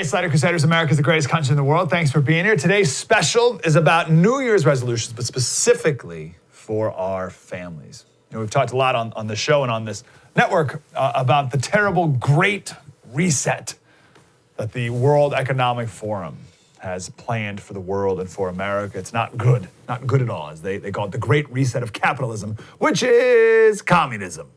Mike Slater, Crusaders, America's the greatest country in the world. Thanks for being here. Today's special is about New Year's resolutions, but specifically for our families. You know, we've talked a lot on the show and on this network about the terrible Great Reset that the World Economic Forum has planned for the world and for America. It's not good at all, as they call it the Great Reset of capitalism, which is communism.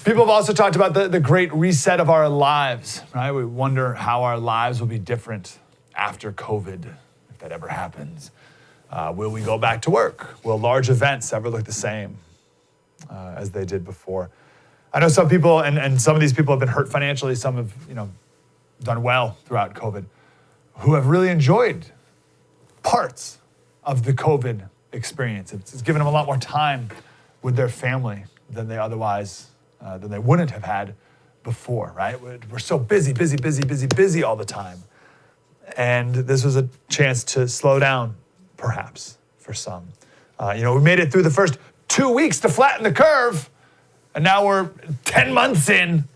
People have also talked about the great reset of our lives, right? We wonder how our lives will be different after COVID, if that ever happens. Will we go back to work? Will large events ever look the same as they did before? I know some people, and some of these people have been hurt financially. Some have, done well throughout COVID, who have really enjoyed parts of the COVID experience. It's given them a lot more time with their family than they otherwise than they wouldn't have had before, right? We're so busy all the time. And this was a chance to slow down, perhaps, for some. We made it through the first 2 weeks to flatten the curve, and now we're 10 months in.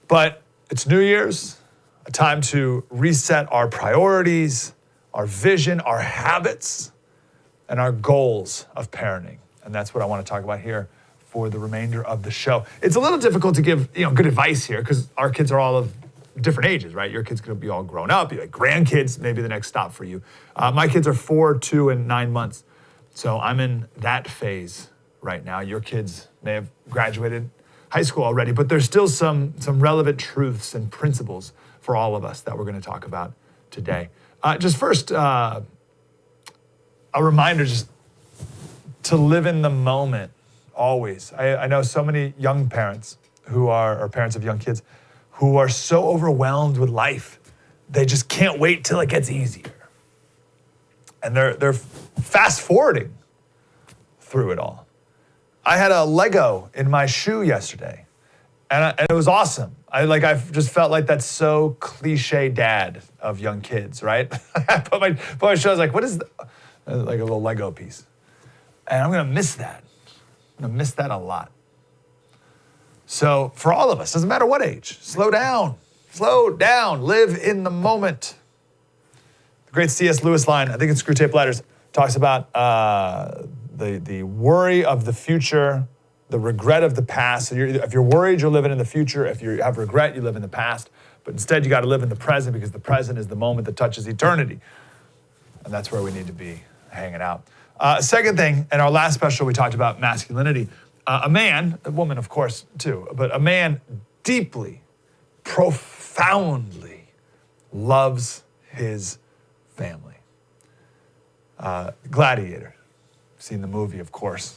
But it's New Year's, a time to reset our priorities, our vision, our habits, and our goals of parenting. And that's what I want to talk about here for the remainder of the show. It's a little difficult to give, good advice here because our kids are all of different ages, right? Your kids could be all grown up, like grandkids, maybe the next stop for you. My kids are 4, 2, and 9 months. So I'm in that phase right now. Your kids may have graduated high school already, but there's still some relevant truths and principles for all of us that we're going to talk about today. Just first, a reminder just to live in the moment. Always. I know so many young parents or parents of young kids who are so overwhelmed with life, they just can't wait till it gets easier. And they're fast forwarding through it all. I had a Lego in my shoe yesterday, and it was awesome. I just felt like that's so cliche dad of young kids, right? I put my shoe, I was like, what is like a little Lego piece? And I'm gonna miss that. I'm gonna miss that a lot. So for all of us, doesn't matter what age, slow down, live in the moment. The great C.S. Lewis line, I think it's Screwtape Letters, talks about the worry of the future, the regret of the past. So if you're worried, you're living in the future. If you have regret, you live in the past. But instead, you got to live in the present because the present is the moment that touches eternity. And that's where we need to be hanging out. Second thing, in our last special, we talked about masculinity. A man, a woman, of course, too, but a man deeply, profoundly loves his family. Gladiator. Seen the movie, of course.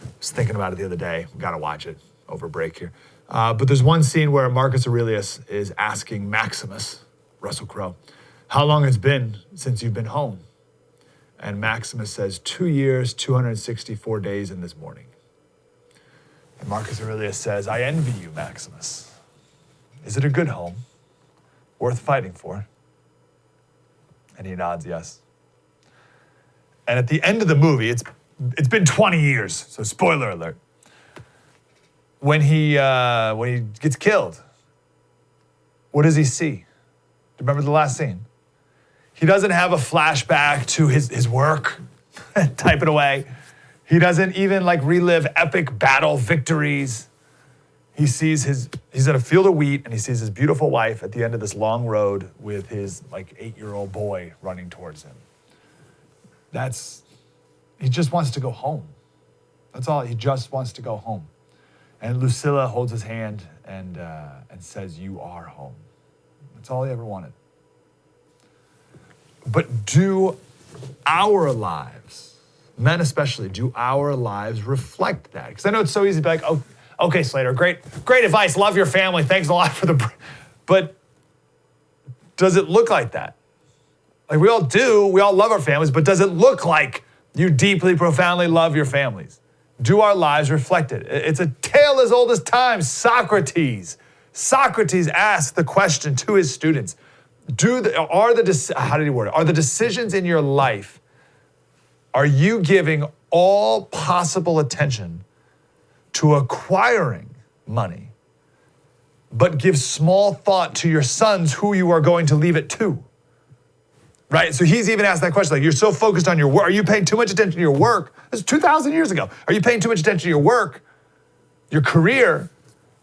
I was thinking about it the other day. We got to watch it over break here. But there's one scene where Marcus Aurelius is asking Maximus, Russell Crowe, how long it's been since you've been home? And Maximus says, 2 years, 264 days in this morning. And Marcus Aurelius says, I envy you, Maximus. Is it a good home? Worth fighting for? And he nods yes. And at the end of the movie, it's been 20 years, so spoiler alert. When he gets killed, what does he see? Do you remember the last scene? He doesn't have a flashback to his work, type it away. He doesn't even relive epic battle victories. He's at a field of wheat and he sees his beautiful wife at the end of this long road with his 8-year-old boy running towards him. He just wants to go home. That's all, he just wants to go home. And Lucilla holds his hand and says, you are home. That's all he ever wanted. But do our lives, men especially, do our lives reflect that? Because I know it's so easy to be like, oh, okay, Slater, great advice, love your family, thanks a lot for but does it look like that? We all do, we all love our families, but does it look like you deeply, profoundly love your families? Do our lives reflect it? It's a tale as old as time. Socrates asked the question to his students, are the decisions in your life, are you giving all possible attention to acquiring money but give small thought to your sons who you are going to leave it to. Right? So he's even asked that question, like, you're so focused on your work. Are you paying too much attention to your work? This is 2,000 years ago. Are you paying too much attention to your work, your career,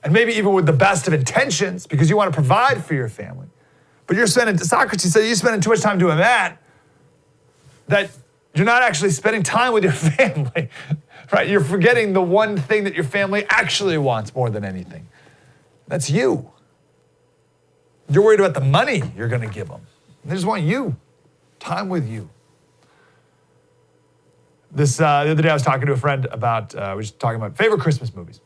and maybe even with the best of intentions because you want to provide for your family? But Socrates said you're spending too much time doing that you're not actually spending time with your family, right? You're forgetting the one thing that your family actually wants more than anything. That's you. You're worried about the money you're going to give them. They just want you. Time with you. The other day I was talking to a friend about, we were just talking about favorite Christmas movies.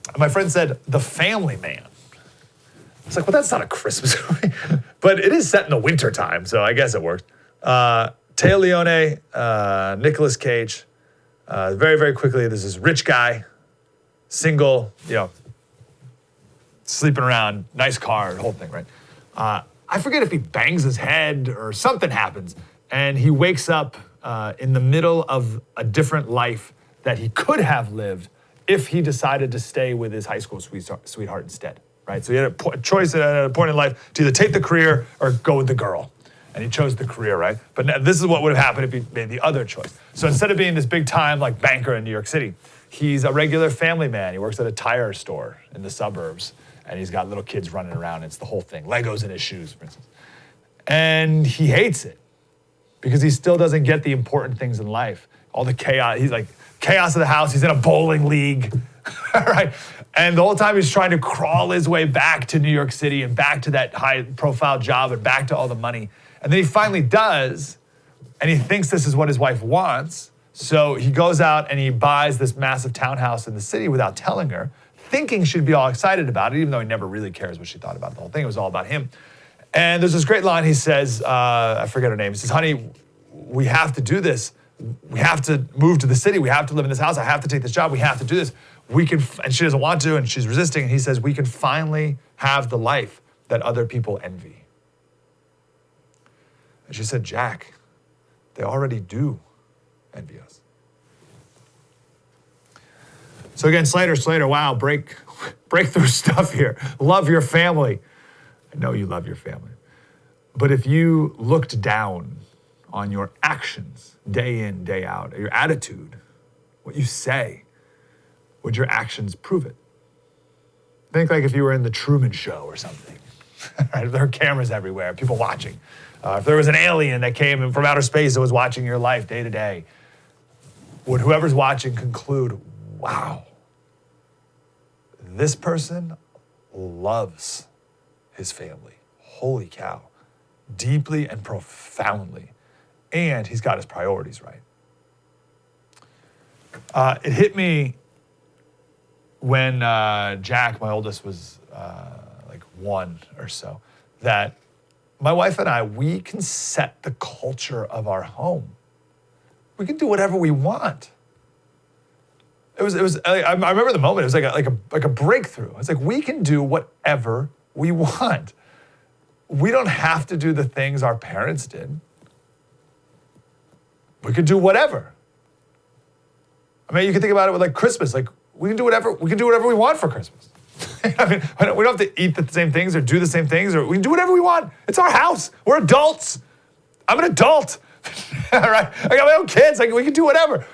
And my friend said, The Family Man. I was like, well, that's not a Christmas movie. But it is set in the winter time, so I guess it works. Taya Leone, Nicolas Cage. Very, very quickly, there's this rich guy, single, sleeping around, nice car, the whole thing, right? I forget if he bangs his head or something happens, and he wakes up in the middle of a different life that he could have lived if he decided to stay with his high school sweetheart instead, right? So he had a choice at a point in life to either take the career or go with the girl, and he chose the career, right? But now, this is what would have happened if he made the other choice. So instead of being this big time like banker in New York City, he's a regular family man. He works at a tire store in the suburbs, and he's got little kids running around. It's the whole thing. Legos in his shoes, for instance. And he hates it because he still doesn't get the important things in life. All the chaos. He's like, chaos of the house. He's in a bowling league, right? And the whole time he's trying to crawl his way back to New York City and back to that high-profile job and back to all the money. And then he finally does, and he thinks this is what his wife wants. So he goes out and he buys this massive townhouse in the city without telling her, thinking she'd be all excited about it, even though he never really cares what she thought about the whole thing. It was all about him. And there's this great line he says, I forget her name. He says, honey, we have to do this. We have to move to the city. We have to live in this house. I have to take this job. We have to do this. And she doesn't want to, and she's resisting. And he says, we can finally have the life that other people envy. And she said, Jack, they already do envy us. So again, Slater, wow, breakthrough stuff here. Love your family. I know you love your family. But if you looked down on your actions day in, day out, your attitude, what you say, would your actions prove it? Think like if you were in the Truman Show or something. Right? If there are cameras everywhere, people watching. If there was an alien that came in from outer space that was watching your life day to day, would whoever's watching conclude, wow, this person loves his family. Holy cow. Deeply and profoundly. And he's got his priorities right. It hit me when Jack, my oldest, was like 1 or so, that my wife and I, we can set the culture of our home. We can do whatever we want. I remember the moment. It was like a breakthrough. It's like we can do whatever we want. We don't have to do the things our parents did. We could do whatever. I mean, you can think about it with like Christmas. Like we can do whatever we want for Christmas. I mean, we don't have to eat the same things or do the same things, or we can do whatever we want. It's our house. We're adults. I'm an adult. All right. I got my own kids. Like we can do whatever.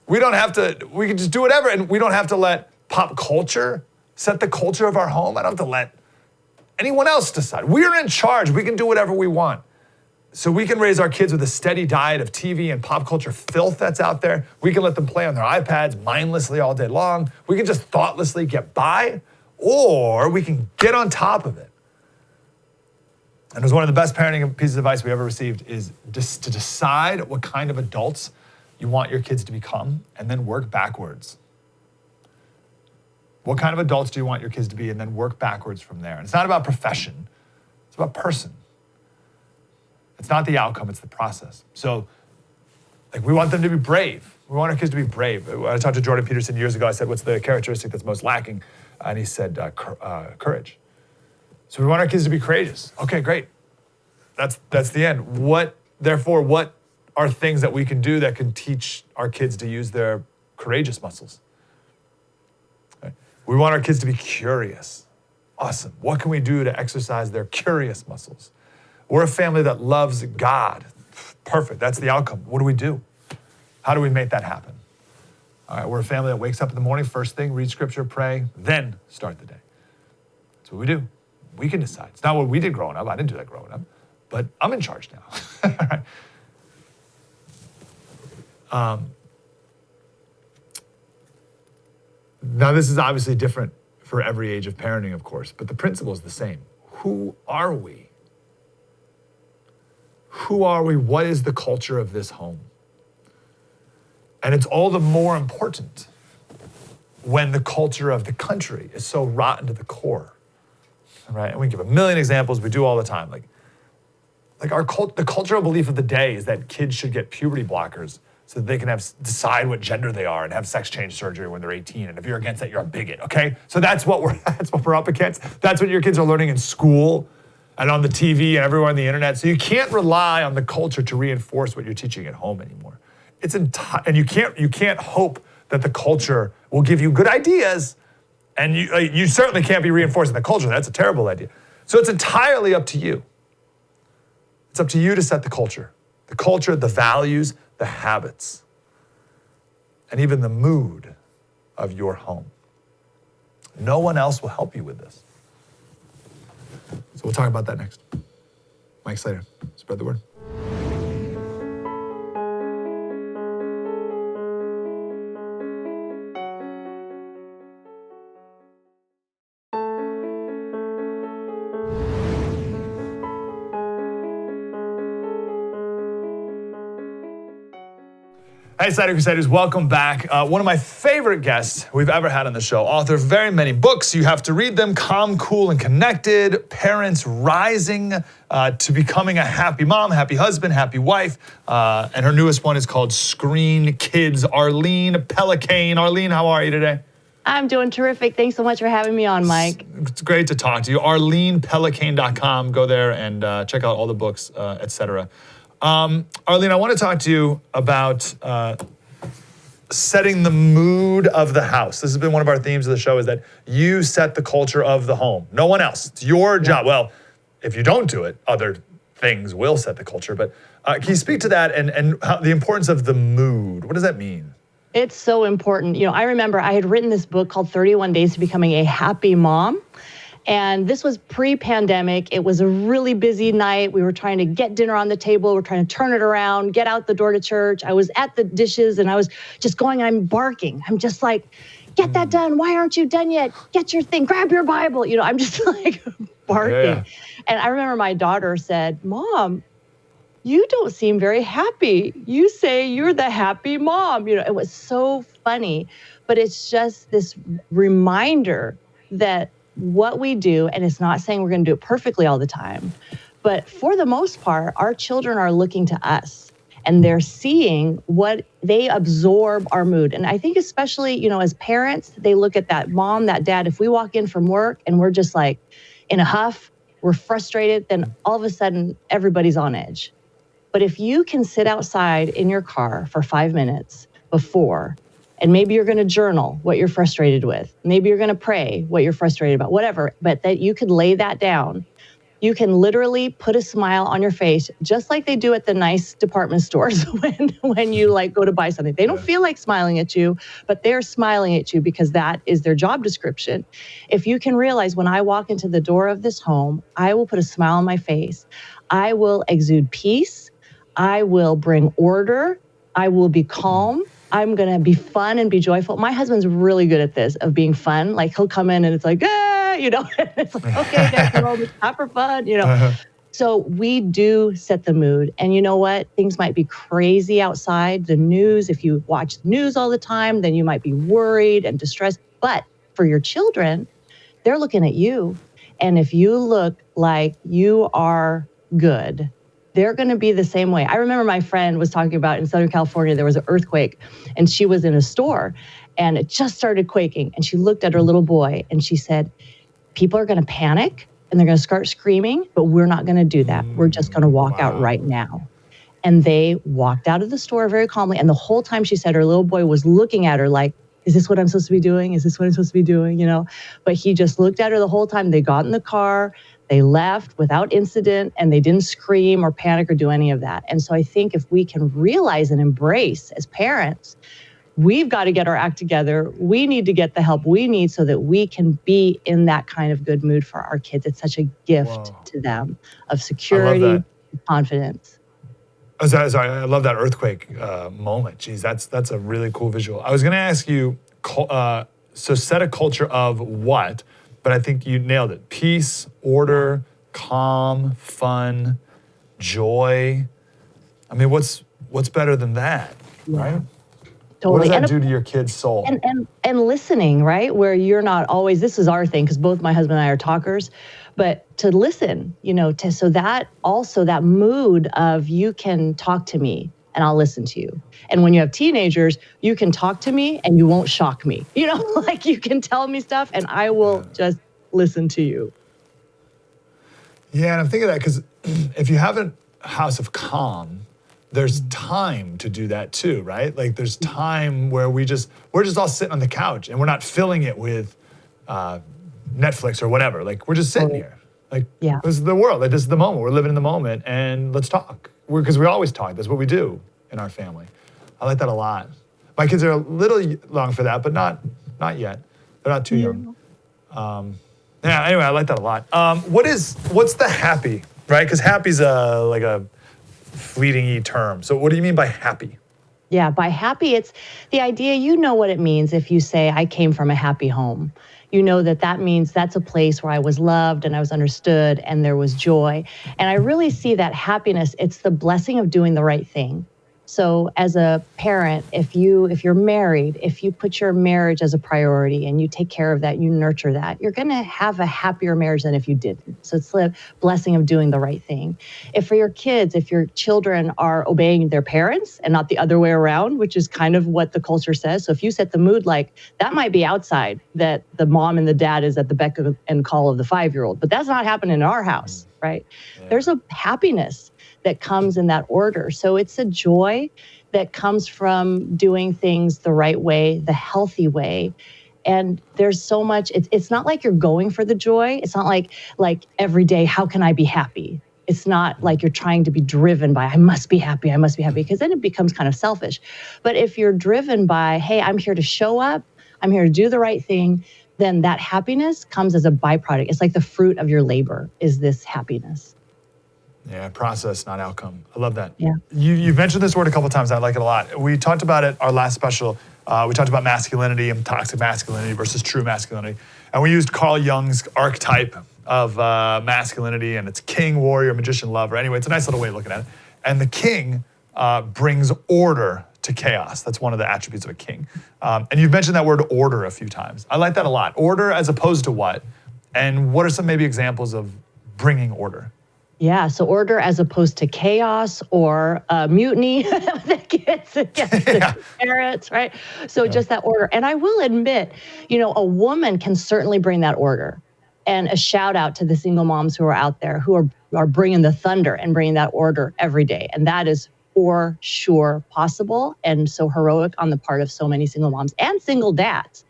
We can just do whatever, and we don't have to let pop culture set the culture of our home. I don't have to let anyone else decide. We're in charge. We can do whatever we want. So we can raise our kids with a steady diet of TV and pop culture filth that's out there. We can let them play on their iPads mindlessly all day long. We can just thoughtlessly get by, or we can get on top of it. And it was one of the best parenting pieces of advice we ever received is just to decide what kind of adults you want your kids to become and then work backwards. What kind of adults do you want your kids to be and then work backwards from there? And it's not about profession, it's about person. It's not the outcome, it's the process. So like we want them to be brave. We want our kids to be brave. I talked to Jordan Peterson years ago. I said, what's the characteristic that's most lacking? And he said, courage. So we want our kids to be courageous. Okay, great. That's the end. What are things that we can do that can teach our kids to use their courageous muscles? Okay. We want our kids to be curious. Awesome. What can we do to exercise their curious muscles? We're a family that loves God. Perfect. That's the outcome. What do we do? How do we make that happen? All right, we're a family that wakes up in the morning, first thing, read scripture, pray, then start the day. That's what we do. We can decide. It's not what we did growing up. I didn't do that growing up, but I'm in charge now. All right. Now, this is obviously different for every age of parenting, of course, but the principle is the same. Who are we? Who are we? What is the culture of this home? And it's all the more important when the culture of the country is so rotten to the core, right? And we give a million examples. We do all the time. Like the cultural belief of the day is that kids should get puberty blockers so that they can decide what gender they are and have sex change surgery when they're 18. And if you're against that, you're a bigot, okay? So that's what we're up against. That's what your kids are learning in school and on the TV and everywhere on the internet. So you can't rely on the culture to reinforce what you're teaching at home anymore. And you can't hope that the culture will give you good ideas, and you certainly can't be reinforcing the culture. That's a terrible idea. So it's entirely up to you. It's up to you to set the culture, the values, the habits, and even the mood of your home. No one else will help you with this. So we'll talk about that next. Mike Slater, spread the word. Hey, Slater Crusaders, welcome back. One of my favorite guests we've ever had on the show, author of very many books. You have to read them: Calm, Cool, and Connected, Parents Rising to Becoming a Happy Mom, Happy Husband, Happy Wife. And her newest one is called Screen Kids. Arlene Pellicane. Arlene, how are you today? I'm doing terrific. Thanks so much for having me on, Mike. It's great to talk to you. ArlenePellicane.com. Go there and check out all the books, etc. Arlene, I want to talk to you about setting the mood of the house. This has been one of our themes of the show, is that you set the culture of the home. No one else. It's your job. Well, if you don't do it, other things will set the culture. But can you speak to that and how, the importance of the mood? What does that mean? It's so important. You know, I remember I had written this book called 31 Days to Becoming a Happy Mom. And this was pre-pandemic. It was a really busy night. We were trying to get dinner on the table. We're trying to turn it around, get out the door to church. I was at the dishes and I was just going, I'm barking. I'm just like, get that done. Why aren't you done yet? Get your thing, grab your Bible. You know, I'm just like barking. Yeah. And I remember my daughter said, Mom, you don't seem very happy. You say you're the happy mom. You know, it was so funny, but it's just this reminder that what we do, and it's not saying we're going to do it perfectly all the time, but for the most part, our children are looking to us and they're seeing what they absorb our mood. And I think especially, you know, as parents, they look at that mom, that dad. If we walk in from work and we're just like in a huff, we're frustrated, then all of a sudden everybody's on edge. But if you can sit outside in your car for 5 minutes before, and maybe you're going to journal what you're frustrated with. Maybe you're going to pray what you're frustrated about, whatever. But that you could lay that down. You can literally put a smile on your face, just like they do at the nice department stores when you like go to buy something. They don't feel like smiling at you, but they're smiling at you because that is their job description. If you can realize, when I walk into the door of this home, I will put a smile on my face. I will exude peace. I will bring order. I will be calm. I'm going to be fun and be joyful. My husband's really good at this, of being fun. Like, he'll come in and it's like, you know, it's like, okay, guys, it's time for fun, you know. So we do set the mood. And you know what? Things might be crazy outside. The news, if you watch the news all the time, then you might be worried and distressed. But for your children, they're looking at you. And if you look like you are good, they're going to be the same way. I remember my friend was talking about in Southern California, there was an earthquake and she was in a store and it just started quaking. And she looked at her little boy and she said, people are going to panic and they're going to start screaming, but we're not going to do that. We're just going to walk out right now. And they walked out of the store very calmly. And the whole time, she said her little boy was looking at her like, is this what I'm supposed to be doing? Is this what I'm supposed to be doing? You know, but he just looked at her the whole time. They got in the car, they left without incident, and they didn't scream or panic or do any of that. And so I think if we can realize and embrace as parents, we've got to get our act together. We need to get the help we need so that we can be in that kind of good mood for our kids. It's such a gift to them of security, confidence. Oh, sorry, I love that earthquake moment. Geez, that's a really cool visual. I was going to ask you, so set a culture of what? But I think you nailed it. Peace, order, calm, fun, joy. I mean, what's better than that, right? Totally. What does that do to your kid's soul? And listening, right? Where you're not always, this is our thing, because both my husband and I are talkers, but to listen, you know, so that also that mood of you can talk to me and I'll listen to you. And when you have teenagers, you can talk to me and you won't shock me. You know, like you can tell me stuff and I will just listen to you. Yeah, and I'm thinking of that because if you have a house of calm, there's time to do that too, right? Like there's time where we're just all sitting on the couch and we're not filling it with Netflix or whatever. Like we're just sitting here. Like this is the world. Like this is the moment. We're living in the moment and let's talk. Because we always talk. That's what we do in our family. I like that a lot. My kids are a little young for that, but not yet. They're not too young. Anyway, I like that a lot. What's the happy, right? Because happy's like a fleeting-y term. So what do you mean by happy? Yeah, by happy, it's the idea, you know what it means if you say, I came from a happy home. You know that means that's a place where I was loved and I was understood and there was joy. And I really see that happiness, it's the blessing of doing the right thing. So as a parent, if you're married, if you put your marriage as a priority and you take care of that, you nurture that, you're going to have a happier marriage than if you didn't. So it's the blessing of doing the right thing. If for your kids, if your children are obeying their parents and not the other way around, which is kind of what the culture says. So if you set the mood like that might be outside, that the mom and the dad is at the beck and call of the 5-year-old, but that's not happening in our house, right? Yeah. There's a happiness that comes in that order. So it's a joy that comes from doing things the right way, the healthy way. And there's so much, it's not like you're going for the joy. It's not like every day, how can I be happy? It's not like you're trying to be driven by, I must be happy, because then it becomes kind of selfish. But if you're driven by, hey, I'm here to show up, I'm here to do the right thing, then that happiness comes as a byproduct. It's like the fruit of your labor is this happiness. Yeah, process, not outcome. I love that. Yeah. You've mentioned this word a couple of times. I like it a lot. We talked about it our last special. We talked about masculinity and toxic masculinity versus true masculinity. And we used Carl Jung's archetype of masculinity, and it's king, warrior, magician, lover. Anyway, it's a nice little way of looking at it. And the king brings order to chaos. That's one of the attributes of a king. And you've mentioned that word order a few times. I like that a lot. Order as opposed to what? And what are some maybe examples of bringing order? Yeah, so order as opposed to chaos or mutiny that gets against the parents, right? So just that order. And I will admit, a woman can certainly bring that order. And a shout out to the single moms who are out there who are bringing the thunder and bringing that order every day. And that is for sure possible and so heroic on the part of so many single moms and single dads.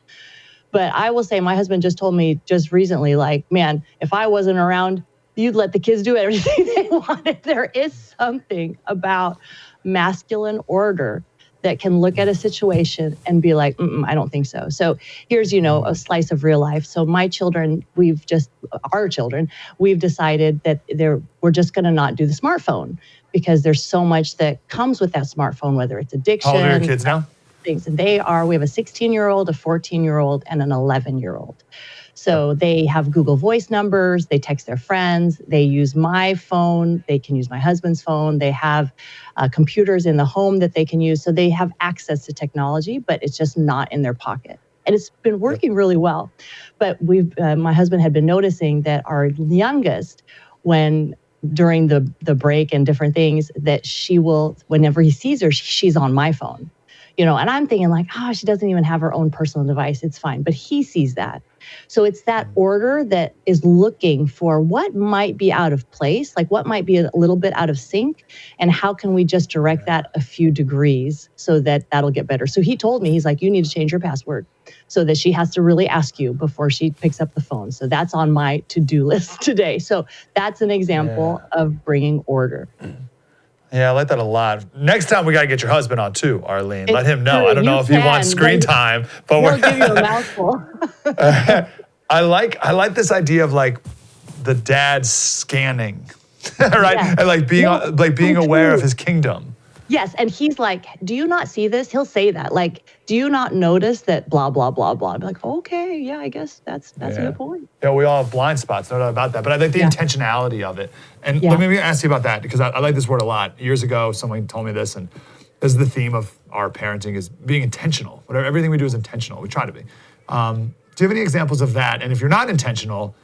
But I will say, my husband just told me just recently, like, man, if I wasn't around, you'd let the kids do everything they wanted. There is something about masculine order that can look at a situation and be like, I don't think so. So here's, a slice of real life. So my children, we've decided that we're just going to not do the smartphone because there's so much that comes with that smartphone, whether it's addiction. How old are your kids now? Things. And we have a 16-year-old, a 14-year-old, and an 11-year-old. So they have Google Voice numbers, they text their friends, they use my phone, they can use my husband's phone, they have computers in the home that they can use. So they have access to technology, but it's just not in their pocket. And it's been working really well. But my husband had been noticing that our youngest, during the break and different things, that she will, whenever he sees her, she's on my phone. And I'm thinking like, oh, she doesn't even have her own personal device. It's fine. But he sees that. So it's that order that is looking for what might be out of place, like what might be a little bit out of sync, and how can we just direct that a few degrees so that that'll get better. So he told me, he's like, you need to change your password so that she has to really ask you before she picks up the phone. So that's on my to-do list today. So that's an example of bringing order. Yeah, I like that a lot. Next time we got to get your husband on too, Arlene. Let him know. True, I don't know if he wants screen time, but we'll give you a mouthful. I like this idea of like the dad scanning, right? Yeah. And like being aware of his kingdom. Yes, and he's like, do you not see this? He'll say that, like, do you not notice that blah, blah, blah, blah? I'd be like, okay, yeah, I guess that's a good point. Yeah, we all have blind spots, no doubt about that. But I like the intentionality of it. And let me ask you about that, because I like this word a lot. Years ago, someone told me this, and this is the theme of our parenting, is being intentional. Everything we do is intentional. We try to be. Do you have any examples of that? And if you're not intentional,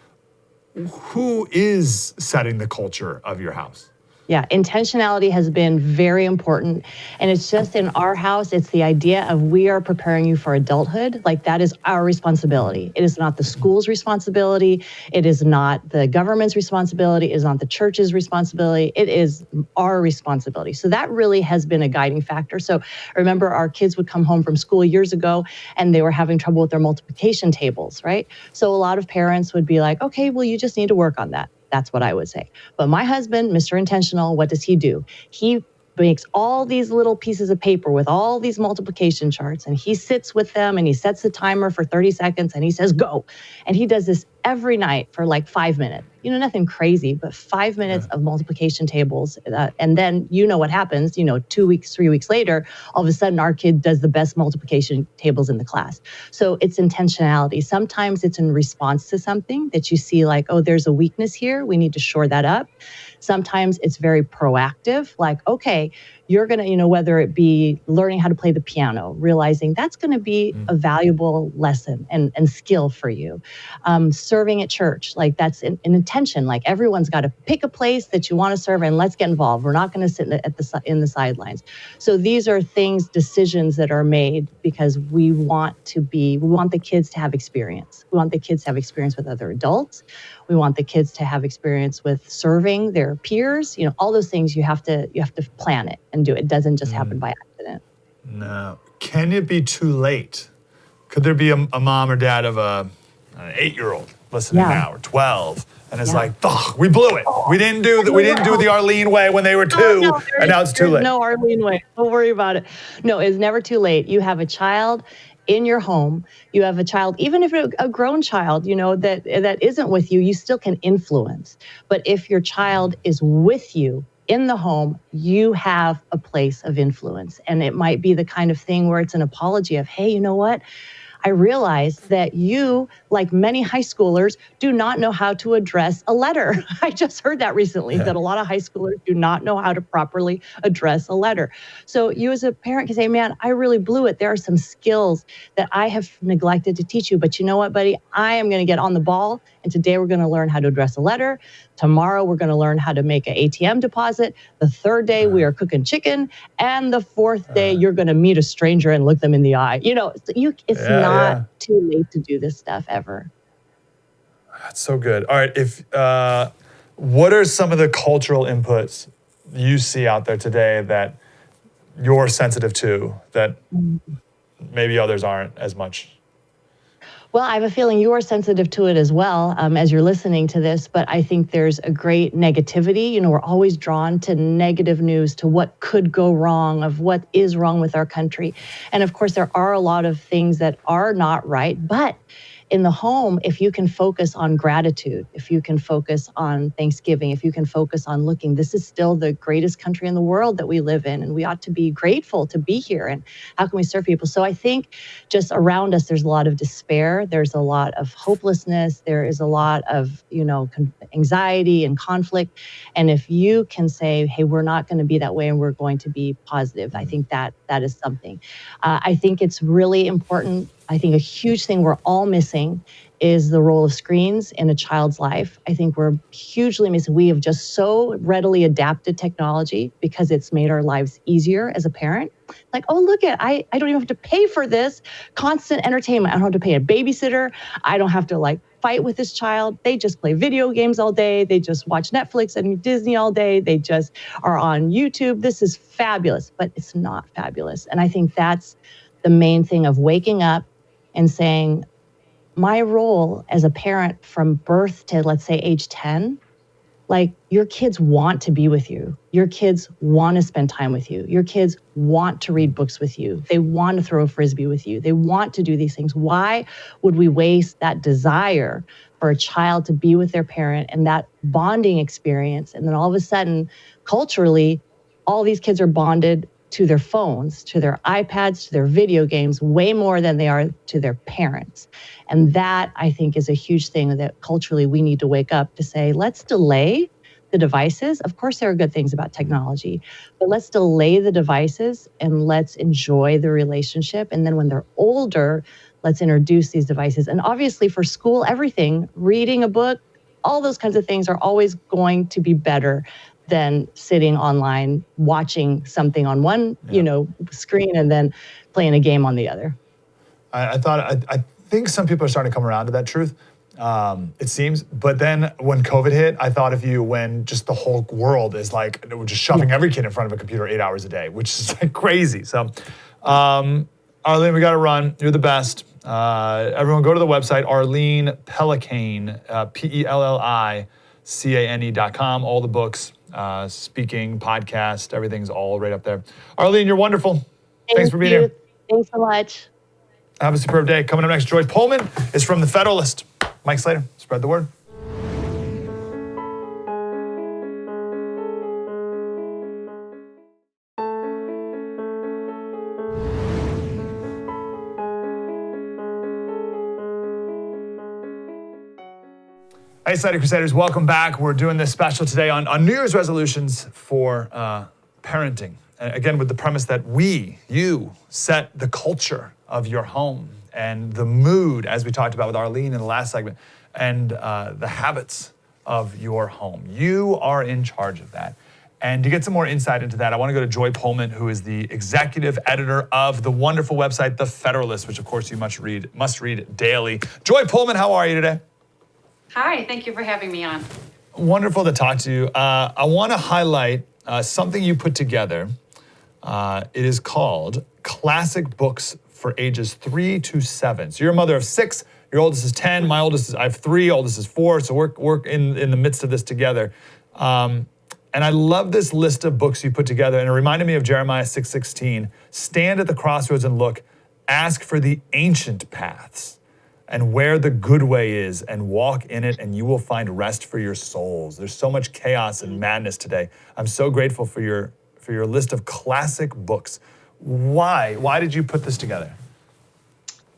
who is setting the culture of your house? Yeah, intentionality has been very important. And it's just in our house, it's the idea of we are preparing you for adulthood. Like that is our responsibility. It is not the school's responsibility. It is not the government's responsibility. It is not the church's responsibility. It is our responsibility. So that really has been a guiding factor. So I remember our kids would come home from school years ago and they were having trouble with their multiplication tables, right? So a lot of parents would be like, okay, well, you just need to work on that. That's what I would say. But my husband, Mr. Intentional, what does he do? He makes all these little pieces of paper with all these multiplication charts, and he sits with them and he sets the timer for 30 seconds and he says, go. And he does this every night for like 5 minutes. Nothing crazy, but 5 minutes of multiplication tables. And then what happens, 2 weeks, 3 weeks later, all of a sudden our kid does the best multiplication tables in the class. So it's intentionality. Sometimes it's in response to something that you see like, oh, there's a weakness here. We need to shore that up. Sometimes it's very proactive, like, okay, you're going to, whether it be learning how to play the piano, realizing that's going to be a valuable lesson and skill for you. Serving at church, like that's an intention. Like everyone's got to pick a place that you want to serve and let's get involved. We're not going to sit in the sidelines. So these are decisions that are made because we want the kids to have experience. We want the kids to have experience with other adults. We want the kids to have experience with serving their peers. All those things you have to plan it and do it. It doesn't just happen by accident. No. Can it be too late? Could there be a mom or dad of an 8-year-old listening now, or 12, and it's like, we blew it. We didn't do the Arlene way when they were 2, and now it's too late. No Arlene way. Don't worry about it. No, it's never too late. You have a child in your home. You have a child, even if a grown child, that isn't with you, you still can influence. But if your child is with you in the home, you have a place of influence. And it might be the kind of thing where it's an apology of, hey, you know what? I realize that you, like many high schoolers, do not know how to address a letter. I just heard that recently, that a lot of high schoolers do not know how to properly address a letter. So you as a parent can say, man, I really blew it. There are some skills that I have neglected to teach you. But you know what, buddy? I am going to get on the ball. And today we're going to learn how to address a letter. Tomorrow we're going to learn how to make an ATM deposit. The third day we are cooking chicken. And the fourth day you're going to meet a stranger and look them in the eye. It's not too late to do this stuff ever. That's so good. All right, what are some of the cultural inputs you see out there today that you're sensitive to that maybe others aren't as much? Well, I have a feeling you are sensitive to it as well as you're listening to this, but I think there's a great negativity. We're always drawn to negative news, to what could go wrong, of what is wrong with our country. And of course, there are a lot of things that are not right, but in the home, if you can focus on gratitude, if you can focus on Thanksgiving, if you can focus on looking, this is still the greatest country in the world that we live in, and we ought to be grateful to be here, and how can we serve people? So I think just around us, there's a lot of despair, there's a lot of hopelessness, there is a lot of, anxiety and conflict. And if you can say, hey, we're not going to be that way and we're going to be positive, I think that is something. I think it's really important I think a huge thing we're all missing is the role of screens in a child's life. I think we're hugely missing. We have just so readily adapted technology because it's made our lives easier as a parent. Like, oh, look at, I don't even have to pay for this constant entertainment. I don't have to pay a babysitter. I don't have to like fight with this child. They just play video games all day. They just watch Netflix and Disney all day. They just are on YouTube. This is fabulous, but it's not fabulous. And I think that's the main thing of waking up and saying, my role as a parent from birth to, let's say, age 10, like your kids want to be with you. Your kids want to spend time with you. Your kids want to read books with you. They want to throw a Frisbee with you. They want to do these things. Why would we waste that desire for a child to be with their parent and that bonding experience? And then all of a sudden, culturally, all these kids are bonded to their phones, to their iPads, to their video games, way more than they are to their parents. And that, I think, is a huge thing that culturally we need to wake up to say, let's delay the devices. Of course, there are good things about technology, but let's delay the devices and let's enjoy the relationship. And then when they're older, let's introduce these devices. And obviously for school, everything, reading a book, all those kinds of things are always going to be better than sitting online, watching something on one, screen and then playing a game on the other. I think some people are starting to come around to that truth, it seems. But then when COVID hit, I thought of you when just the whole world is like, we're just shoving every kid in front of a computer 8 hours a day, which is like crazy. So, Arlene, we got to run. You're the best. Everyone go to the website, Arlene Pellicane, PELLICANE.com. All the books, speaking, podcast, everything's all right up there. Arlene, you're wonderful. Thanks for being here. Thanks so much. Have a superb day. Coming up next, Joy Pullman is from The Federalist. Mike Slater, spread the word. Hey, Slater Crusaders, welcome back. We're doing this special today on New Year's resolutions for parenting. Again, with the premise that you set the culture of your home and the mood, as we talked about with Arlene in the last segment, and the habits of your home. You are in charge of that. And to get some more insight into that, I want to go to Joy Pullman, who is the executive editor of the wonderful website, The Federalist, which of course you must read daily. Joy Pullman, how are you today? Hi, thank you for having me on. Wonderful to talk to you. I want to highlight something you put together. It is called Classic Books for Ages 3 to 7. So you're a mother of 6, your oldest is 10, I have 3, oldest is 4, so we're in the midst of this together. And I love this list of books you put together, and it reminded me of Jeremiah 6:16. Stand at the crossroads and look, ask for the ancient paths and where the good way is, and walk in it, and you will find rest for your souls. There's so much chaos and madness today. I'm so grateful for your list of classic books. Why did you put this together?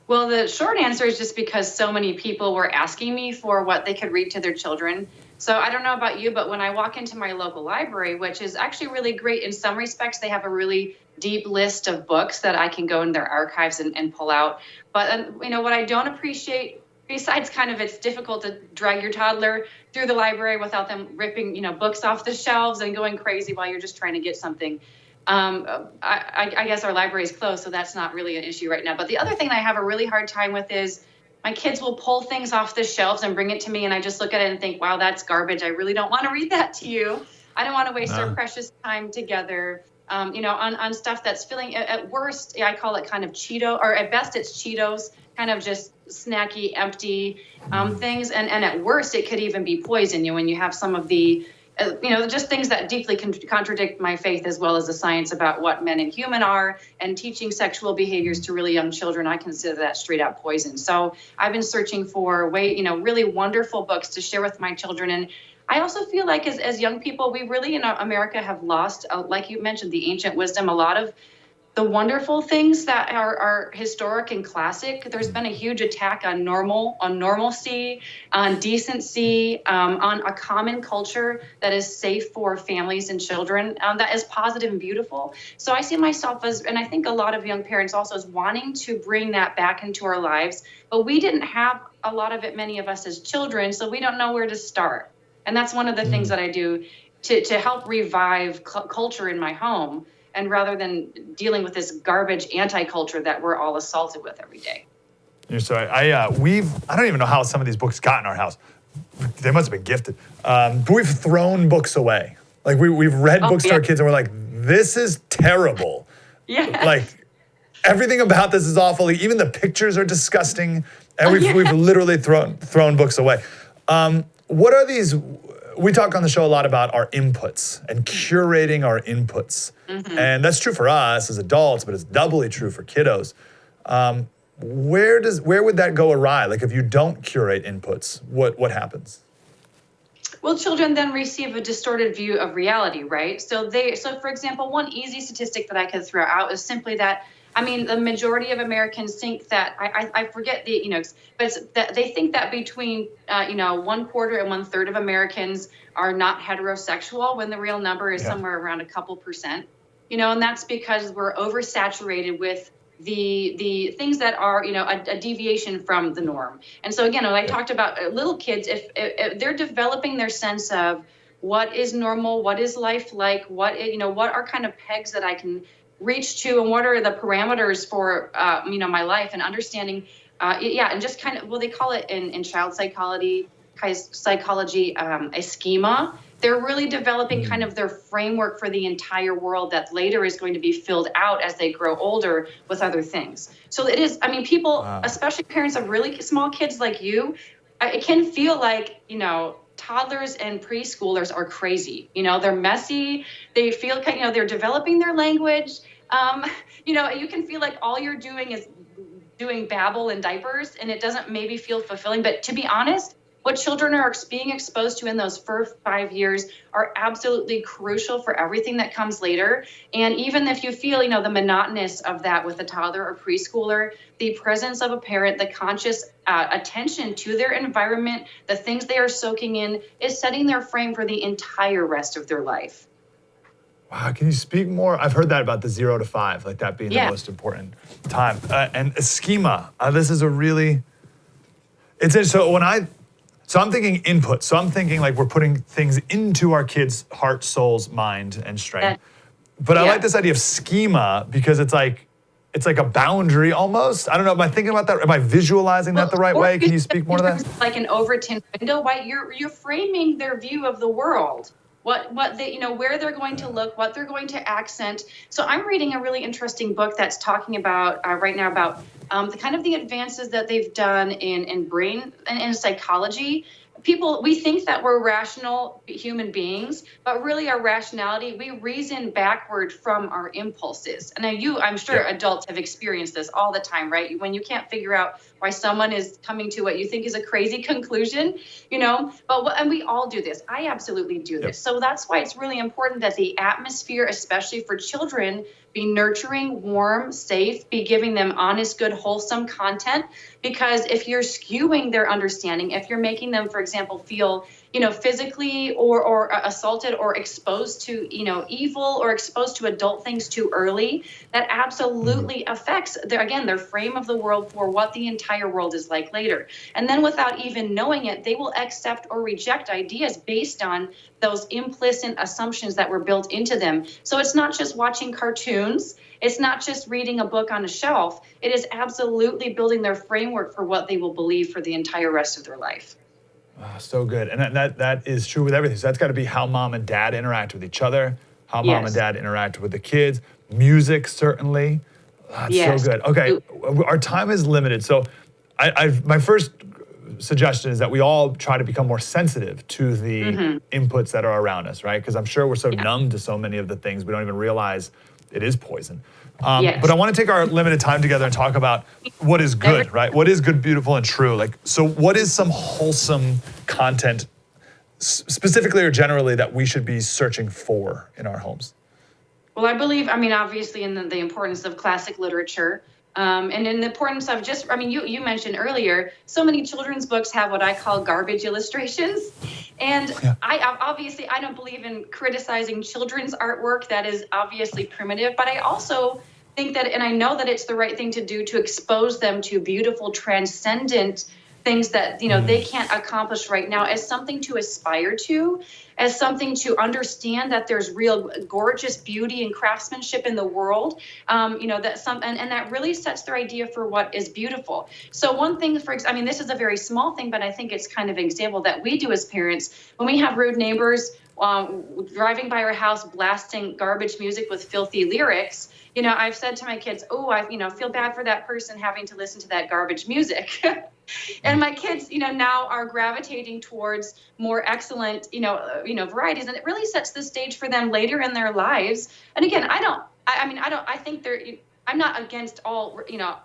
Well, the short answer is just because so many people were asking me for what they could read to their children. So I don't know about you, but when I walk into my local library, which is actually really great in some respects, they have a really deep list of books that I can go in their archives and pull out. But what I don't appreciate, besides kind of it's difficult to drag your toddler through the library without them ripping, books off the shelves and going crazy while you're just trying to get something. I guess our library is closed, so that's not really an issue right now. But the other thing that I have a really hard time with is my kids will pull things off the shelves and bring it to me, and I just look at it and think, wow, that's garbage. I really don't want to read that to you. I don't want to waste our precious time together, on stuff that's feeling, at worst, I call it kind of Cheeto, or at best it's Cheetos, kind of just snacky, empty things. And at worst, it could even be poison. When you have some of the just things that deeply contradict my faith as well as the science about what men and human are, and teaching sexual behaviors to really young children. I consider that straight out poison. So I've been searching for really wonderful books to share with my children. And I also feel like as young people, we really in America have lost, like you mentioned, the ancient wisdom. A lot of the wonderful things that are historic and classic. There's been a huge attack on normalcy, on decency, on a common culture that is safe for families and children, that is positive and beautiful. So I see myself as, and I think a lot of young parents also, as wanting to bring that back into our lives. But we didn't have a lot of it, many of us as children, so we don't know where to start. And that's one of the things that I do to help revive culture in my home. And rather than dealing with this garbage anti-culture that we're all assaulted with every day. So I don't even know how some of these books got in our house. They must have been gifted. But we've thrown books away. Like we've read books to our kids and we're like, this is terrible. Yeah. Like everything about this is awful. Even the pictures are disgusting. And we've literally thrown books away. What are these? We talk on the show a lot about our inputs and curating our inputs. And that's true for us as adults, but it's doubly true for kiddos. Where would that go awry? Like if you don't curate inputs, what happens? Well, children then receive a distorted view of reality, right? So for example, one easy statistic that I could throw out is simply that, I mean, the majority of Americans think that, I forget but that they think that between, 1/4 and 1/3 of Americans are not heterosexual, when the real number is somewhere around a couple percent, and that's because we're oversaturated with the things that are, a deviation from the norm. And so again, when I talked about little kids, if they're developing their sense of what is normal, what is life like, what are kind of pegs that I can reach to, and what are the parameters for my life, and understanding and just kind of, well, they call it in child psychology a schema. They're really developing kind of their framework for the entire world that later is going to be filled out as they grow older with other things. So it is, I mean, people, especially parents of really small kids like you, it can feel like, toddlers and preschoolers are crazy. They're messy. They feel they're developing their language. You can feel like all you're doing is doing babble and diapers, and it doesn't maybe feel fulfilling. But to be honest, what children are being exposed to in those first 5 years are absolutely crucial for everything that comes later. And even if you feel, the monotonous of that with a toddler or preschooler, the presence of a parent, the conscious attention to their environment, the things they are soaking in, is setting their frame for the entire rest of their life. Wow, can you speak more? I've heard that about the 0 to 5, like that being the most important time. And a schema, this is a really, so I'm thinking input. So I'm thinking like we're putting things into our kids' heart, souls, mind, and strength. But I like this idea of schema because it's like a boundary almost. I don't know, am I thinking about that? Am I visualizing that the right way? Can you speak more to that? Like an Overton window, right? You're framing their view of the world. What they, where they're going to look, what they're going to accent. So I'm reading a really interesting book that's talking about right now about the kind of the advances that they've done in brain and in psychology. We think that we're rational human beings, but really our rationality, we reason backward from our impulses. And I'm sure adults have experienced this all the time, right? When you can't figure out why someone is coming to what you think is a crazy conclusion, and we all do this. I absolutely do this. So that's why it's really important that the atmosphere, especially for children, be nurturing, warm, safe, be giving them honest, good, wholesome content. Because if you're skewing their understanding, if you're making them, for example, feel, physically or assaulted or exposed to, evil or exposed to adult things too early, that absolutely affects their frame of the world for what the entire world is like later. And then without even knowing it, they will accept or reject ideas based on those implicit assumptions that were built into them. So it's not just watching cartoons. It's not just reading a book on a shelf. It is absolutely building their framework for what they will believe for the entire rest of their life. Oh, so good. And that is true with everything. So that's got to be how mom and dad interact with each other, how mom and dad interact with the kids, music, certainly. That's so good. Okay, our time is limited. So my first suggestion is that we all try to become more sensitive to the inputs that are around us, right? Because I'm sure we're so numb to so many of the things we don't even realize it is poison. But I want to take our limited time together and talk about what is good, right? What is good, beautiful, and true? So what is some wholesome content, specifically or generally, that we should be searching for in our homes? Well, I believe, I mean, obviously, in the importance of classic literature, and in the importance of just, I mean, you mentioned earlier, so many children's books have what I call garbage illustrations. And Yeah. obviously, I don't believe in criticizing children's artwork. That is obviously primitive, but I also think that, and I know that it's the right thing to do, to expose them to beautiful, transcendent things that, they can't accomplish right now, as something to aspire to, as something to understand that there's real gorgeous beauty and craftsmanship in the world, that and that really sets their idea for what is beautiful. So one thing, I mean, this is a very small thing, but I think it's kind of an example that we do as parents when we have rude neighbors driving by our house blasting garbage music with filthy lyrics. I've said to my kids, oh, I feel bad for that person having to listen to that garbage music. And my kids, now are gravitating towards more excellent, varieties, and it really sets the stage for them later in their lives. And again, I think I'm not against all,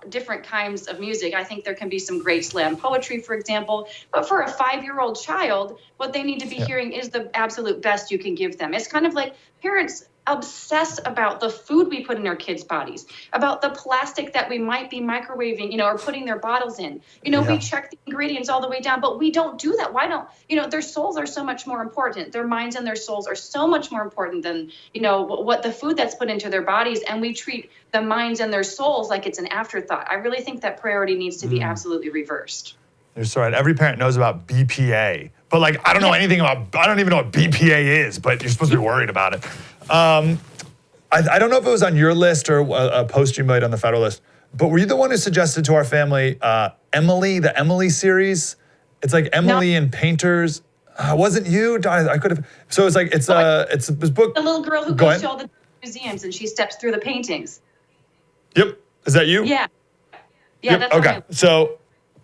different kinds of music. I think there can be some great slam poetry, for example, but for a 5-year-old child, what they need to be hearing is the absolute best you can give them. It's kind of like parents obsess about the food we put in our kids' bodies, about the plastic that we might be microwaving, or putting their bottles in. We check the ingredients all the way down, but we don't do that. Why don't, their souls are so much more important. Their minds and their souls are so much more important than, what the food that's put into their bodies. And we treat the minds and their souls like it's an afterthought. I really think that priority needs to be absolutely reversed. You're so right. Every parent knows about BPA, but I don't know anything about, I don't even know what BPA is, but you're supposed to be worried about it. I don't know if it was on your list or a post you made on the federal list, but were you the one who suggested to our family Emily, the Emily series? It's like Emily and Painters. Wasn't you? I could have. So it's it's this book. The little girl who goes to all the museums and she steps through the paintings. Yep. Is that you? Yeah. Yeah. Yep. That's okay. So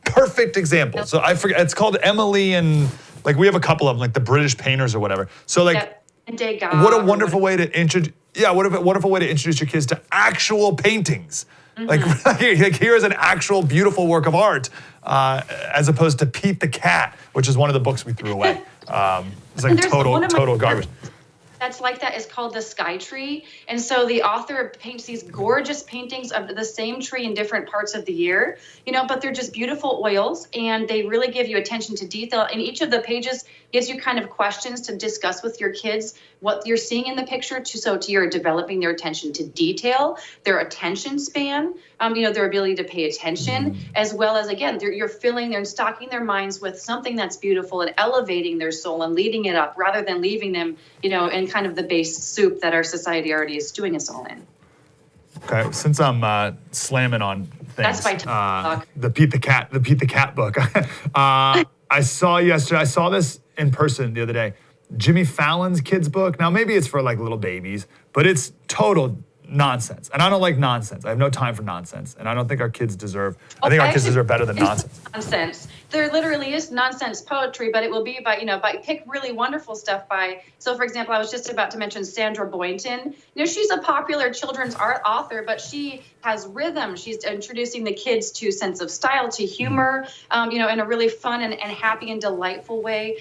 perfect example. So I forget. It's called Emily, and we have a couple of them, like the British painters or whatever. So what a wonderful way to introduce. Yeah, what a wonderful way to introduce your kids to actual paintings. Here's an actual beautiful work of art, as opposed to Pete the Cat, which is one of the books we threw away. It's total garbage. That's like that is called the Sky Tree. And so the author paints these gorgeous paintings of the same tree in different parts of the year, but they're just beautiful oils, and they really give you attention to detail. And each of the pages gives you kind of questions to discuss with your kids what you're seeing in the picture, so you're developing their attention to detail, their attention span, their ability to pay attention, as well as, again, you're stocking their minds with something that's beautiful and elevating their soul and leading it up, rather than leaving them, in kind of the base soup that our society already is stewing us all in. Okay, since I'm slamming on things, that's my the Pete the Cat book. I saw this in person the other day. Jimmy Fallon's kids book. Now maybe it's for little babies, but it's total nonsense. And I don't like nonsense. I have no time for nonsense. And I don't think our kids deserve, I think our kids deserve better than nonsense. Nonsense. There literally is nonsense poetry, but it will be by pick really wonderful stuff by, so for example, I was just about to mention Sandra Boynton. She's a popular children's art author, but she has rhythm. She's introducing the kids to sense of style, to humor, in a really fun and happy and delightful way.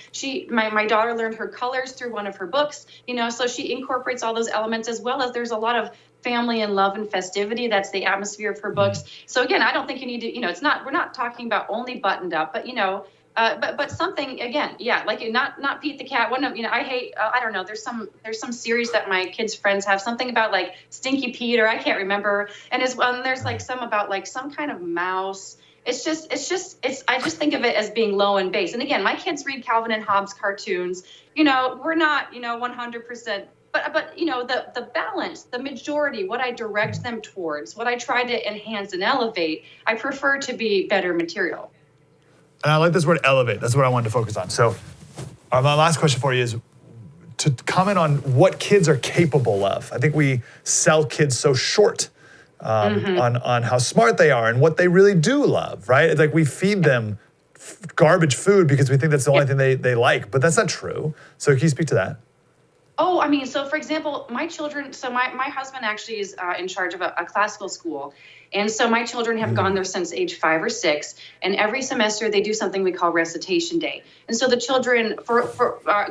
My daughter learned her colors through one of her books, so she incorporates all those elements, as well as there's a lot of family and love and festivity. That's the atmosphere of her books. So again, I don't think you need to, we're not talking about only buttoned up, but but something, again, not Pete the Cat. One of, I hate, I don't know, there's some series that my kids' friends have, something about Stinky Pete, or I can't remember. And there's some about some kind of mouse. I just think of it as being low and base. And again, my kids read Calvin and Hobbes cartoons. We're not, 100%. But the balance, the majority, what I direct them towards, what I try to enhance and elevate, I prefer to be better material. And I like this word elevate. That's what I wanted to focus on. So my last question for you is to comment on what kids are capable of. I think we sell kids so short on how smart they are and what they really do love, right? It's we feed them garbage food because we think that's the only thing they like, but that's not true. So can you speak to that? Oh, I mean, so for example, my children, so my husband actually is in charge of a classical school. And so my children have gone there since age 5 or 6. And every semester they do something we call recitation day. And so the children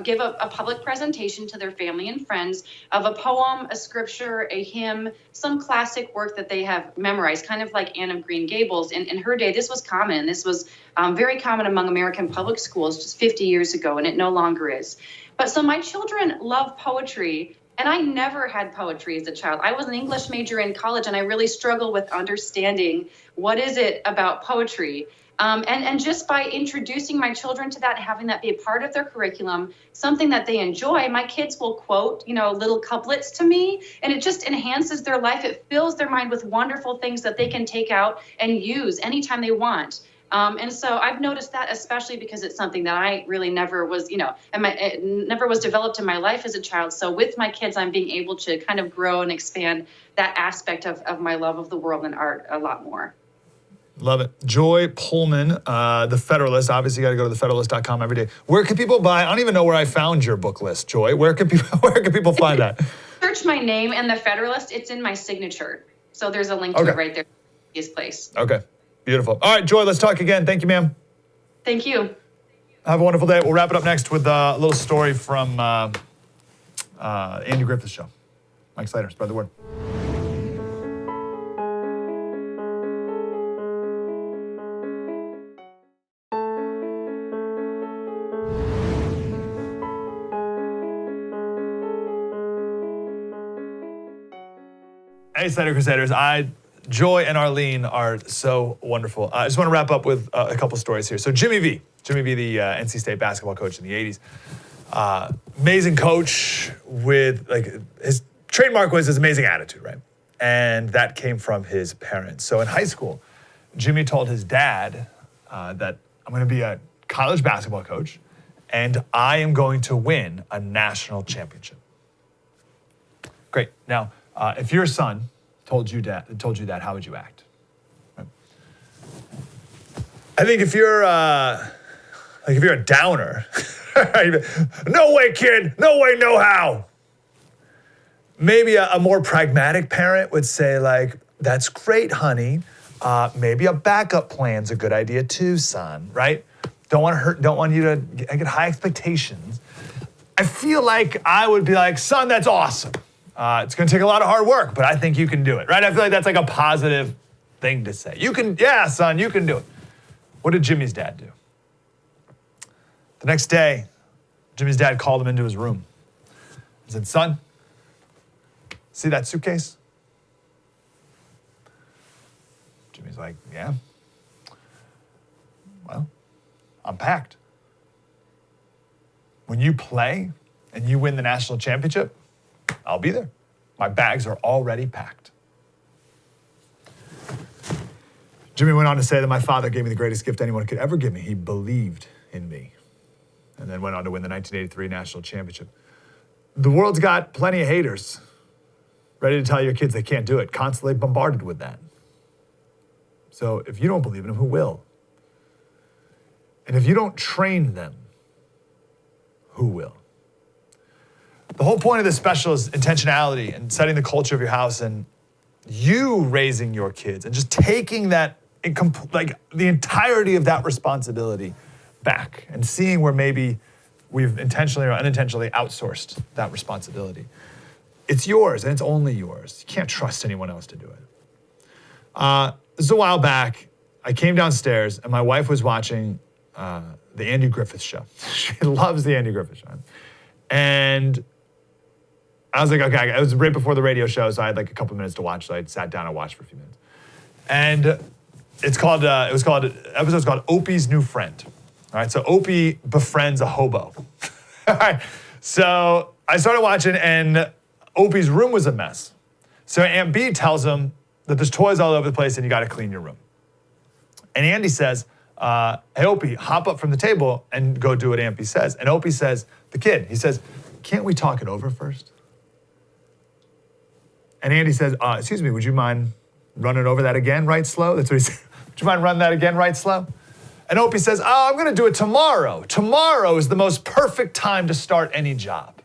give a public presentation to their family and friends of a poem, a scripture, a hymn, some classic work that they have memorized, kind of like Anne of Green Gables. In her day, this was common. This was very common among American public schools just 50 years ago, and it no longer is. But so my children love poetry, and I never had poetry as a child. I was an English major in college, and I really struggled with understanding what is it about poetry. And just by introducing my children to that, having that be a part of their curriculum, something that they enjoy, my kids will quote, little couplets to me, and it just enhances their life. It fills their mind with wonderful things that they can take out and use anytime they want. And so I've noticed that, especially because it's something that I really never was, it never was developed in my life as a child. So with my kids, I'm being able to kind of grow and expand that aspect of my love of the world and art a lot more. Love it. Joy Pullman, The Federalist. Obviously, you got to go to thefederalist.com every day. Where can people buy? I don't even know where I found your book list, Joy. Where can people find that? Search my name and The Federalist. It's in my signature. So there's a link to it right there. This place. Okay. Beautiful. All right, Joy, let's talk again. Thank you, ma'am. Thank you. Have a wonderful day. We'll wrap it up next with a little story from Andy Griffith's show. Mike Slater, spread the word. Hey, Slater Crusaders. Joy and Arlene are so wonderful. I just want to wrap up with a couple stories here. So Jimmy V, the NC State basketball coach in the 80s, amazing coach with, his trademark was his amazing attitude, right? And that came from his parents. So in high school, Jimmy told his dad that I'm going to be a college basketball coach and I am going to win a national championship. Great. Now, if your son told you that, how would you act? Right. I think if you're a downer, no way, kid, no way, no how. Maybe a more pragmatic parent would say, that's great, honey. Maybe a backup plan's a good idea too, son. Right? Don't want you to get high expectations. I feel like I would be like, son, that's awesome. It's going to take a lot of hard work, but I think you can do it, right? I feel like that's like a positive thing to say. Yeah, son, you can do it. What did Jimmy's dad do? The next day, Jimmy's dad called him into his room and said, son, see that suitcase? Jimmy's like, yeah. Well, I'm packed. When you play and you win the national championship, I'll be there. My bags are already packed. Jimmy went on to say that my father gave me the greatest gift anyone could ever give me. He believed in me. And then went on to win the 1983 national championship. The world's got plenty of haters ready to tell your kids they can't do it, constantly bombarded with that. So if you don't believe in them, who will? And if you don't train them, who will? The whole point of this special is intentionality and setting the culture of your house and you raising your kids and just taking that, the entirety of that responsibility back and seeing where maybe we've intentionally or unintentionally outsourced that responsibility. It's yours and it's only yours. You can't trust anyone else to do it. This is a while back. I came downstairs and my wife was watching the Andy Griffith show. She loves the Andy Griffith show. And I was like, okay, it was right before the radio show, so I had a couple minutes to watch, so I sat down and watched for a few minutes. And the episode's called Opie's New Friend. All right, so Opie befriends a hobo. All right, so I started watching, and Opie's room was a mess. So Aunt B tells him that there's toys all over the place and you gotta clean your room. And Andy says, hey, Opie, hop up from the table and go do what Aunt B says. And Opie says, he says, can't we talk it over first? And Andy says, excuse me, would you mind running over that again right slow? That's what he said. Would you mind running that again right slow? And Opie says, I'm gonna do it tomorrow. Tomorrow is the most perfect time to start any job.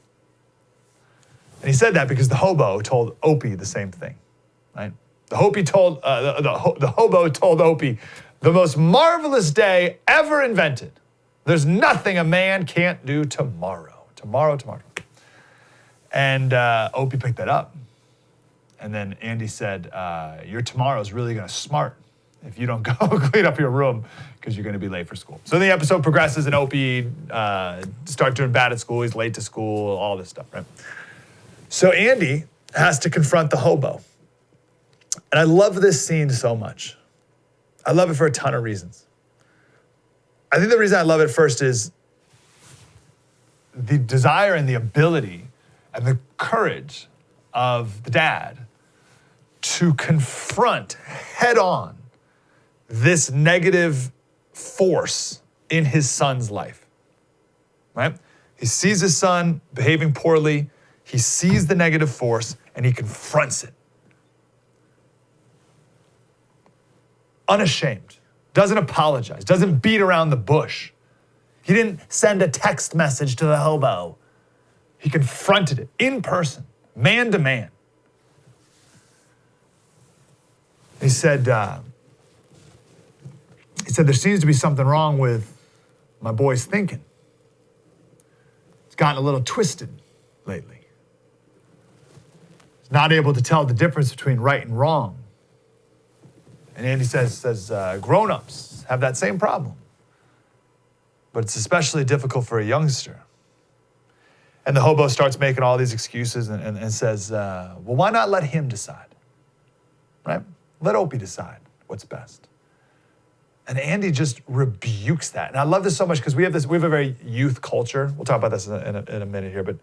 And he said that because the hobo told Opie the same thing, right? The hobo told Opie, the most marvelous day ever invented. There's nothing a man can't do tomorrow. Tomorrow. And Opie picked that up. And then Andy said, your tomorrow's really gonna smart if you don't go clean up your room because you're gonna be late for school. So the episode progresses and Opie starts doing bad at school, he's late to school, all this stuff, right? So Andy has to confront the hobo. And I love this scene so much. I love it for a ton of reasons. I think the reason I love it first is the desire and the ability and the courage of the dad to confront head on this negative force in his son's life, right? He sees his son behaving poorly, he sees the negative force, and he confronts it. Unashamed, doesn't apologize, doesn't beat around the bush. He didn't send a text message to the hobo. He confronted it in person, man to man. He said, there seems to be something wrong with my boy's thinking. It's gotten a little twisted lately. He's not able to tell the difference between right and wrong. And Andy says grown-ups have that same problem. But it's especially difficult for a youngster. And the hobo starts making all these excuses and says, well, why not let him decide, right? Let Opie decide what's best. And Andy just rebukes that. And I love this so much because we have a very youth culture. We'll talk about this in a minute here, but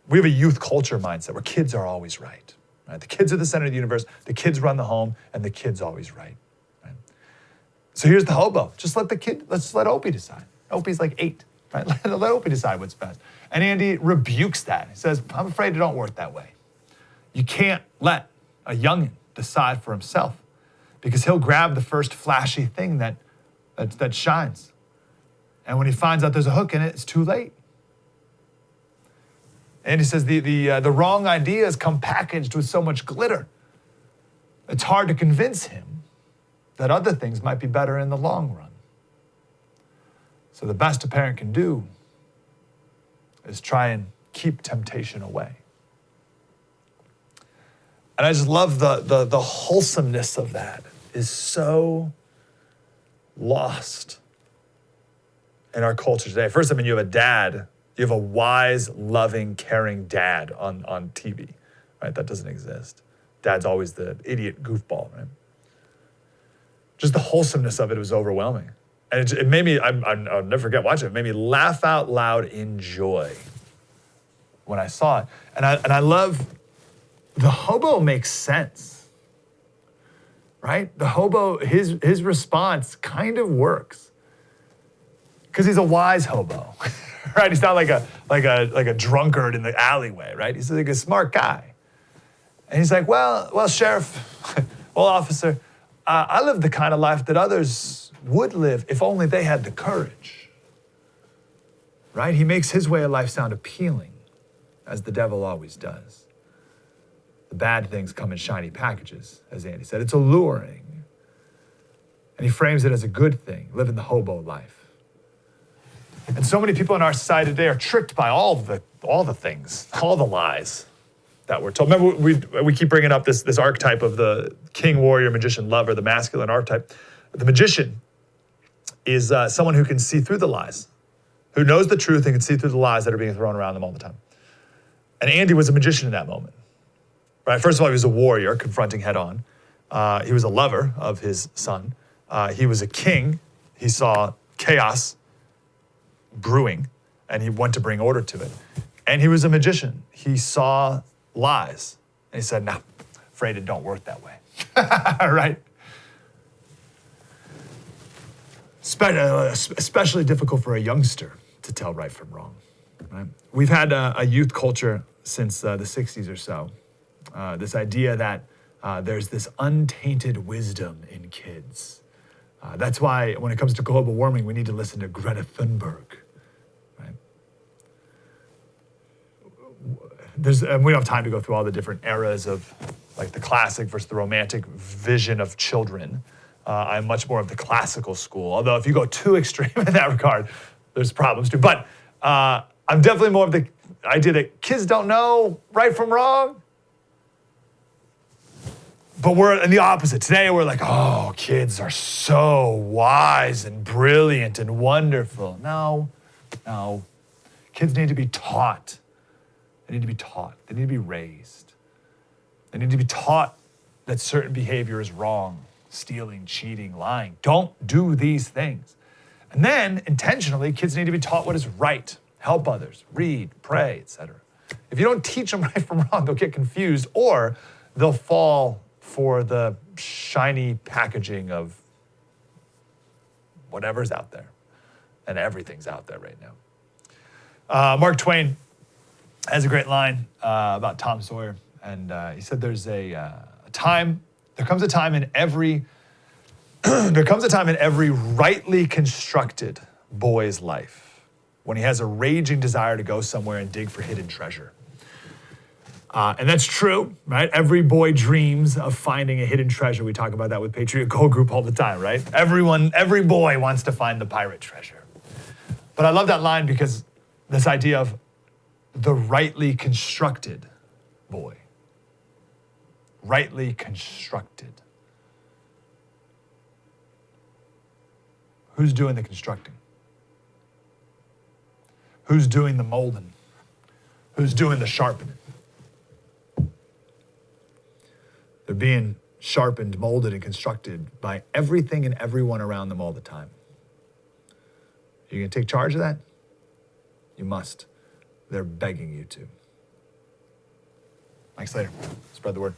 we have a youth culture mindset where kids are always right. Right? The kids are the center of the universe, the kids run the home, and the kid's always right. So here's the hobo. Let's let Opie decide. Opie's like 8, right? Let Opie decide what's best. And Andy rebukes that. He says, I'm afraid it don't work that way. You can't let a youngin' decide for himself because he'll grab the first flashy thing that shines. And when he finds out there's a hook in it, it's too late. And he says the wrong ideas come packaged with so much glitter. It's hard to convince him that other things might be better in the long run. So the best a parent can do is try and keep temptation away. And I just love the wholesomeness of that is so lost in our culture today. First, you have a dad, you have a wise, loving, caring dad on TV, right? That doesn't exist. Dad's always the idiot goofball, right? Just the wholesomeness of it was overwhelming. And it made me, I'll never forget watching it, made me laugh out loud in joy when I saw it. And I love, the hobo makes sense, right? The hobo, his response kind of works because he's a wise hobo, right? He's not like a drunkard in the alleyway, right? He's like a smart guy. And he's like, well, sheriff, well, officer, I live the kind of life that others would live if only they had the courage, right? He makes his way of life sound appealing, as the devil always does. The bad things come in shiny packages, as Andy said. It's alluring. And he frames it as a good thing, living the hobo life. And so many people in our society today are tricked by all the things, all the lies that we're told. Remember, we keep bringing up this archetype of the king, warrior, magician, lover, the masculine archetype. The magician is someone who can see through the lies, who knows the truth and can see through the lies that are being thrown around them all the time. And Andy was a magician in that moment, right? First of all, he was a warrior confronting head on. He was a lover of his son. He was a king. He saw chaos brewing and he went to bring order to it. And he was a magician. He saw lies. And he said, nah, afraid it don't work that way, right? Especially difficult for a youngster to tell right from wrong, right? We've had a youth culture since the 60s or so. This idea that there's this untainted wisdom in kids. That's why when it comes to global warming, we need to listen to Greta Thunberg, right? and we don't have time to go through all the different eras of like the classic versus the romantic vision of children. I'm much more of the classical school, although if you go too extreme in that regard, there's problems too. But I'm definitely more of the idea that kids don't know right from wrong. But we're in the opposite. Today we're like, oh, kids are so wise and brilliant and wonderful. No. Kids need to be taught. They need to be taught. They need to be raised. They need to be taught that certain behavior is wrong. Stealing, cheating, lying. Don't do these things. And then, intentionally, kids need to be taught what is right. Help others, read, pray, etc. If you don't teach them right from wrong, they'll get confused or they'll fall for the shiny packaging of whatever's out there. And everything's out there right now. Mark Twain has a great line about Tom Sawyer. And he said there's there comes a time in every rightly constructed boy's life when he has a raging desire to go somewhere and dig for hidden treasure. And that's true, right? Every boy dreams of finding a hidden treasure. We talk about that with Patriot Gold Group all the time, right? Every boy wants to find the pirate treasure. But I love that line because this idea of the rightly constructed boy. Rightly constructed. Who's doing the constructing? Who's doing the molding? Who's doing the sharpening? They're being sharpened, molded, and constructed by everything and everyone around them all the time. Are you going to take charge of that? You must. They're begging you to. Mike Slater, spread the word.